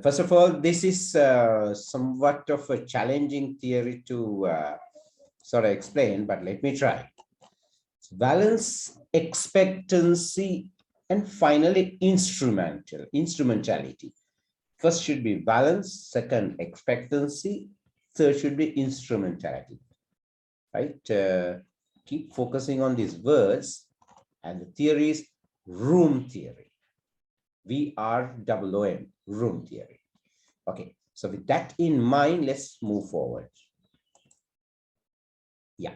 First of all, this is somewhat of a challenging theory to sort of explain, but let me try. Valence, expectancy, and finally instrumentality. First should be valence, second expectancy, third should be instrumentality, right? Keep focusing on these words, and the theory is VROOM theory. VROOM, VROOM theory. Okay, so with that in mind, let's move forward. Yeah.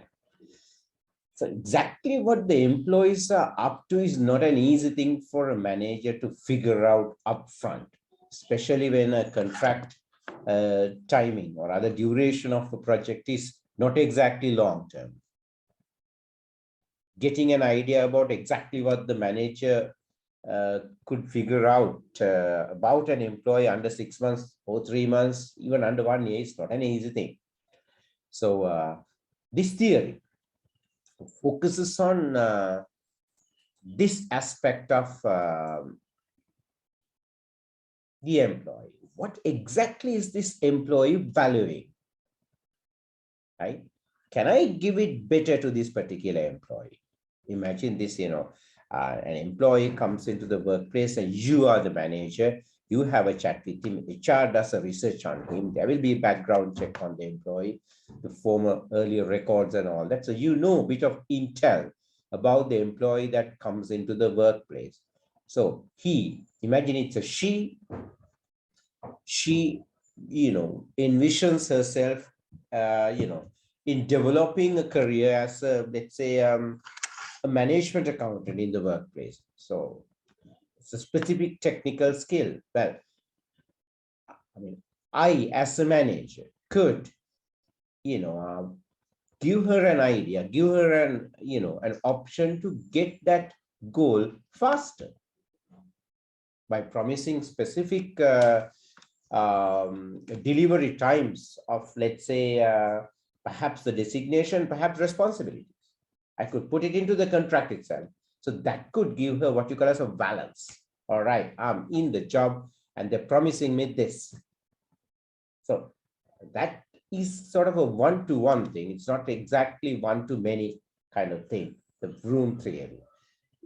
So exactly what the employees are up to is not an easy thing for a manager to figure out upfront, especially when a contract timing or other duration of a project is not exactly long term. Getting an idea about exactly what the manager could figure out about an employee under 6 months or 3 months, even under 1 year, is not an easy thing. So this theory focuses on this aspect of the employee. What exactly is this employee valuing? Right? Can I give it better to this particular employee? Imagine this, an employee comes into the workplace and you are the manager. You have a chat with him. HR does a research on him. There will be a background check on the employee, the former earlier records and all that. So you know a bit of intel about the employee that comes into the workplace. So imagine it's a she, envisions herself, in developing a career as let's say, a management accountant in the workplace. So it's a specific technical skill. Well, I, as a manager, could, give her an idea, give her an option to get that goal faster by promising specific delivery times of, let's say, perhaps the designation, perhaps responsibilities. I could put it into the contract itself. So that could give her what you call as a valence. All right, I'm in the job and they're promising me this. So that is sort of a one-to-one thing. It's not exactly one-to-many kind of thing, the VROOM theory.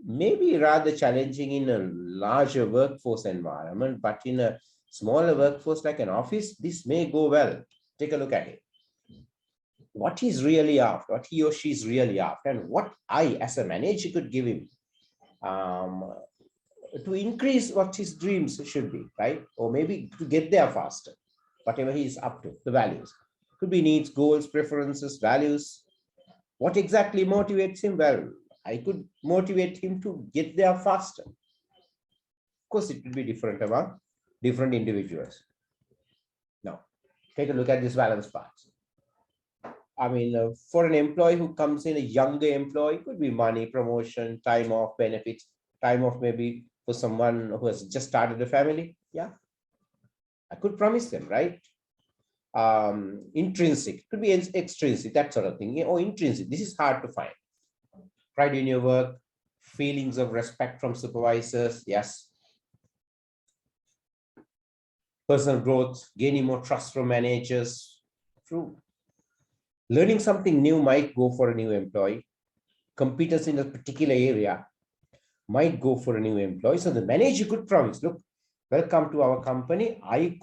Maybe rather challenging in a larger workforce environment, but in a smaller workforce like an office, this may go well. Take a look at it. What he's really after, what he or she is really after, and what I, as a manager, could give him to increase what his dreams should be, right? Or maybe to get there faster, whatever he's up to, the values. Could be needs, goals, preferences, values. What exactly motivates him? Well, I could motivate him to get there faster. Of course, it will be different among different individuals. Now, take a look at this valence part. For an employee who comes in, a younger employee, could be money, promotion, time off, benefits, time off maybe for someone who has just started a family. Yeah, I could promise them, right? Intrinsic, could be extrinsic, that sort of thing. Or intrinsic, this is hard to find. Pride in your work, feelings of respect from supervisors, yes. Personal growth, gaining more trust from managers, true. Learning something new might go for a new employee. Competence in a particular area might go for a new employee. So the manager could promise, look, welcome to our company. I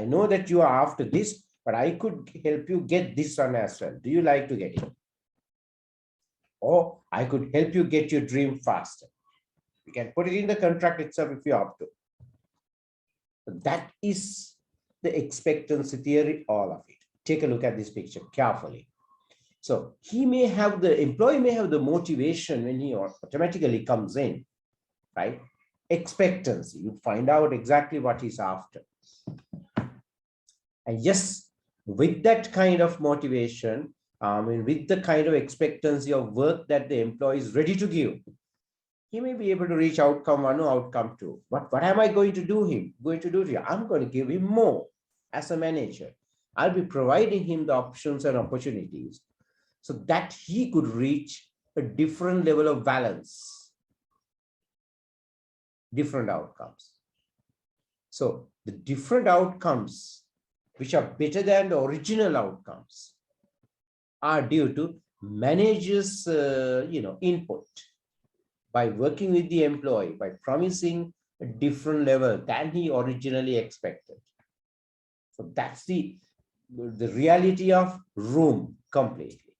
know that you are after this, but I could help you get this one as well. Do you like to get it? Or I could help you get your dream faster. You can put it in the contract itself if you have to. That is the expectancy theory, all of it. Take a look at this picture carefully. So the employee may have the motivation when he automatically comes in, right? Expectancy, you find out exactly what he's after. And yes, with that kind of motivation, with the kind of expectancy of work that the employee is ready to give, he may be able to reach outcome 1 or outcome 2. But what am I going to do to him? I'm going to give him more as a manager. I'll be providing him the options and opportunities so that he could reach a different level of valence, different outcomes. So the different outcomes which are better than the original outcomes are due to managers, input by working with the employee, by promising a different level than he originally expected. So that's the reality of VROOM completely.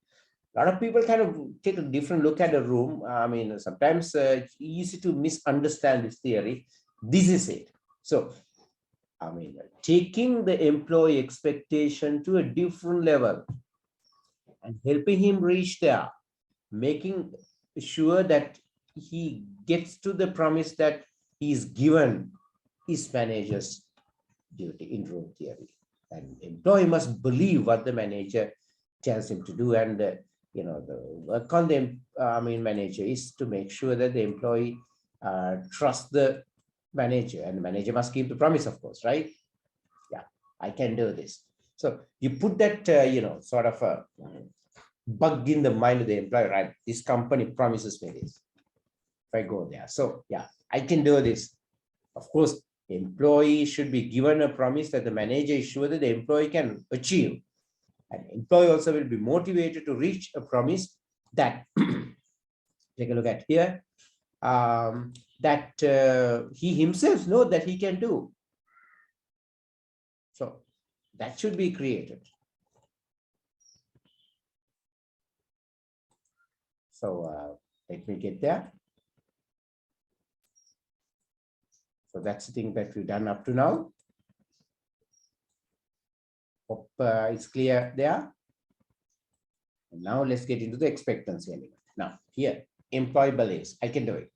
A lot of people kind of take a different look at a room. I mean, sometimes it's easy to misunderstand this theory. This is it. So, I mean, taking the employee expectation to a different level and helping him reach there, making sure that he gets to the promise that he's given is manager's duty in VROOM theory. And employee must believe what the manager tells him to do, and the work on the manager is to make sure that the employee trusts the manager, and the manager must keep the promise, of course, right? Yeah, I can do this. So you put that sort of a bug in the mind of the employee, right? This company promises me this. If I go there, so yeah, I can do this. Of course, employee should be given a promise that the manager is sure that the employee can achieve. And employee also will be motivated to reach a promise that, take a look at here, that he himself knows that he can do. So that should be created. So let me get there. So that's the thing that we've done up to now. Hope it's clear there. And now let's get into the expectancy element. Now here, employee believes I can do it.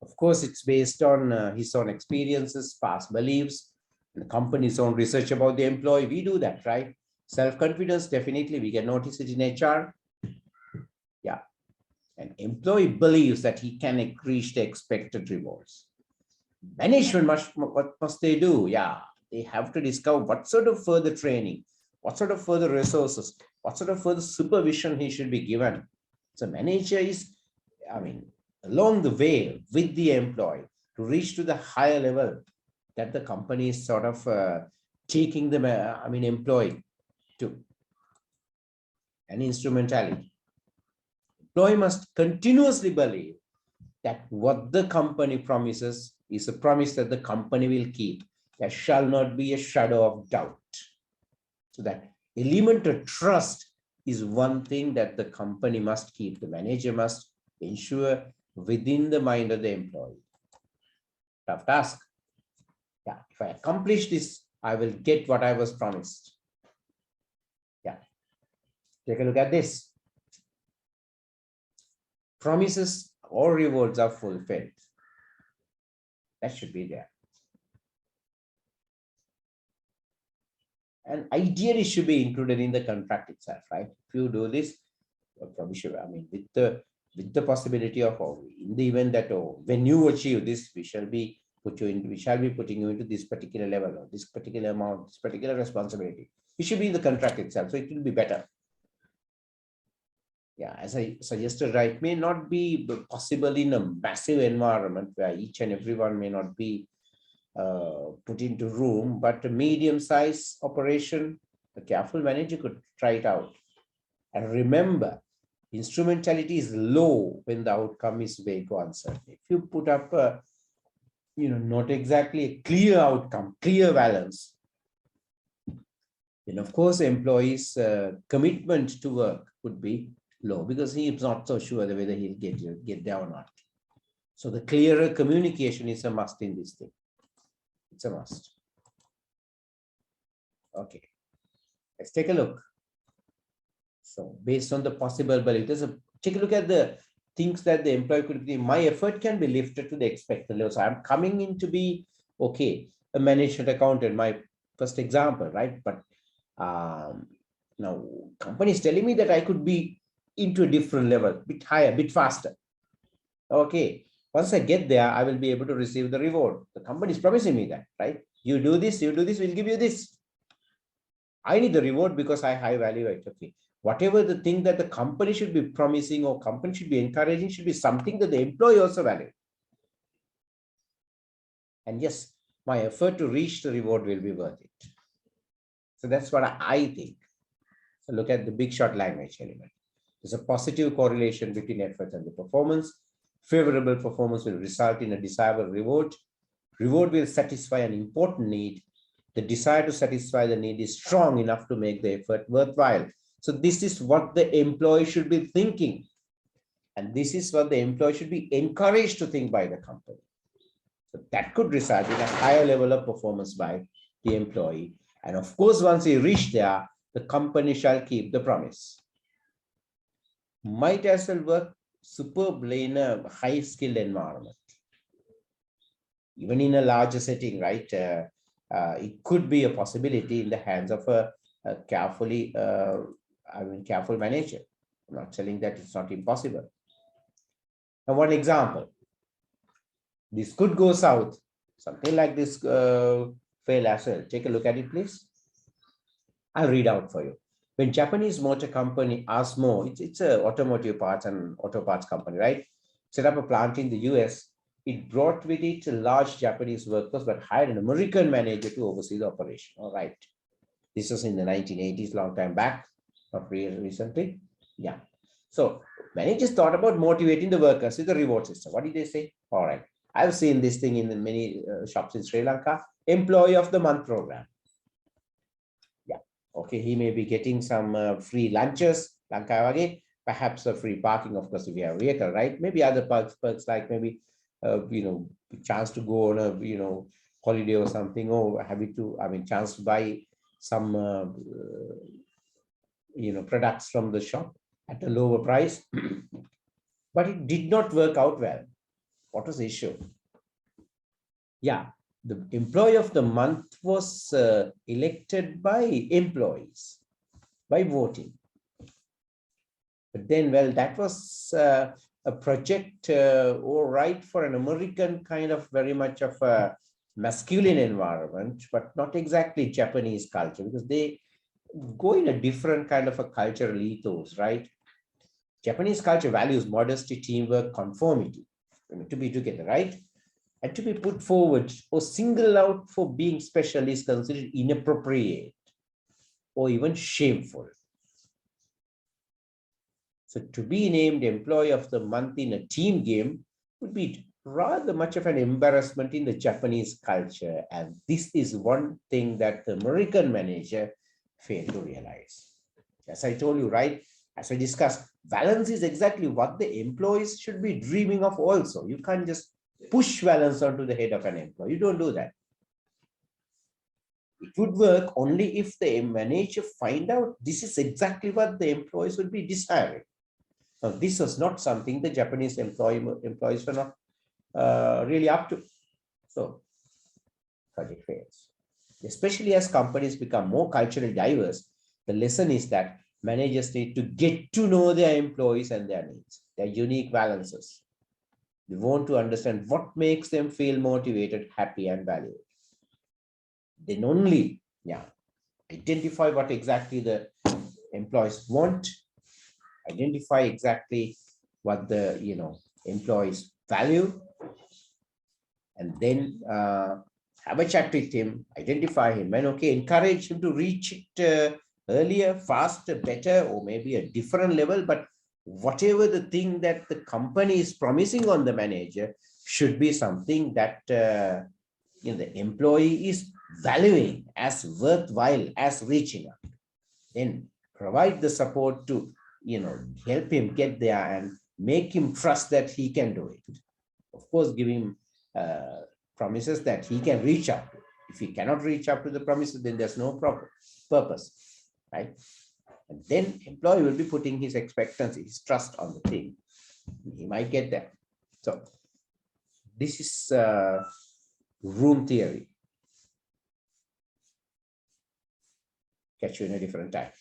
Of course, it's based on his own experiences, past beliefs, and the company's own research about the employee. We do that, right? Self-confidence, definitely, we can notice it in HR. Yeah. An employee believes that he can reach the expected rewards. Management what must they do? Yeah, they have to discover what sort of further training, what sort of further resources, what sort of further supervision he should be given. So manager is, along the way with the employee to reach to the higher level that the company is sort of taking the, employee to. An instrumentality. Employee must continuously believe that what the company promises is a promise that the company will keep. There shall not be a shadow of doubt. So that element of trust is one thing that the company must keep. The manager must ensure within the mind of the employee. Tough task. Yeah, if I accomplish this, I will get what I was promised. Yeah, take a look at this. Promises or rewards are fulfilled. That should be there. And ideally should be included in the contract itself, right? If you do this, probably should, with the possibility of, in the event that when you achieve this, we shall be putting you into this particular level, or this particular amount, this particular responsibility. It should be in the contract itself, so it will be better. Yeah, as I suggested, right, it may not be possible in a massive environment where each and everyone may not be put into VROOM, but a medium-sized operation, a careful manager could try it out. And remember, instrumentality is low when the outcome is vague or uncertain. If you put up a, not exactly a clear outcome, clear valence, then of course, employees' commitment to work would be low because he is not so sure whether he'll get there or not. So the clearer communication is a must in this thing. It's a must. Okay, let's take a look. So based on the possible belief, take a look at the things that the employee could be. My effort can be lifted to the expected level. So I'm coming in to be, okay, a management accountant, my first example, right? But now company is telling me that I could be into a different level, bit higher, bit faster. Okay, once I get there, I will be able to receive the reward. The company is promising me that, right? You do this, we'll give you this. I need the reward because I high value it. Okay, whatever the thing that the company should be promising or company should be encouraging should be something that the employee also value. And yes, my effort to reach the reward will be worth it. So that's what I think. So look at the big shot language element. There's a positive correlation between effort and the performance. Favorable performance will result in a desirable reward. Reward will satisfy an important need. The desire to satisfy the need is strong enough to make the effort worthwhile. So this is what the employee should be thinking. And this is what the employee should be encouraged to think by the company. So that could result in a higher level of performance by the employee. And of course, once he reach there, the company shall keep the promise. Might as well work superbly in a high-skilled environment. Even in a larger setting, right? It could be a possibility in the hands of a careful manager. I'm not telling that it's not impossible. Now, one example. This could go south. Something like this fail as well. Take a look at it, please. I'll read out for you. When Japanese motor company ASMO, it's a automotive parts and auto parts company, right? Set up a plant in the US. It brought with it a large Japanese workforce, but hired an American manager to oversee the operation. All right. This was in the 1980s, long time back, not really recently. Yeah. So managers thought about motivating the workers with the reward system. What did they say? All right. I've seen this thing in many shops in Sri Lanka, employee of the month program. Yeah. Okay. He may be getting some free lunches, perhaps a free parking, of course, if you have a vehicle, right? Maybe other perks like maybe, chance to go on a, holiday or something, or chance to buy some, products from the shop at a lower price. But it did not work out well. What was the issue? Yeah, the employee of the month was elected by employees, by voting. But then, well, that was a project all right for an American kind of very much of a masculine environment, but not exactly Japanese culture, because they go in a different kind of a cultural ethos, right? Japanese culture values modesty, teamwork, conformity, to be together, right? And to be put forward or singled out for being special is considered inappropriate or even shameful. So to be named employee of the month in a team game would be rather much of an embarrassment in the Japanese culture. And this is one thing that the American manager failed to realize. As I told you, right, as I discussed, valence is exactly what the employees should be dreaming of also. You can't just push valence onto the head of an employee. You don't do that. It would work only if the manager find out this is exactly what the employees would be desiring. Now, this was not something the Japanese employees were not really up to. So, project fails. Especially as companies become more culturally diverse, the lesson is that managers need to get to know their employees and their needs, their unique valences. They want to understand what makes them feel motivated, happy, and valued. Then only, identify what exactly the employees want, identify exactly what the employees value, and then have a chat with him, identify him, and encourage him to reach it earlier, faster, better, or maybe a different level. But whatever the thing that the company is promising on the manager should be something that the employee is valuing as worthwhile, as reaching up. Then provide the support to help him get there and make him trust that he can do it. Of course, give him promises that he can reach up to. If he cannot reach up to the promises, then there's no purpose, right? And then employee will be putting his expectancy, his trust on the thing. He might get there. So this is VROOM theory. Catch you in a different time.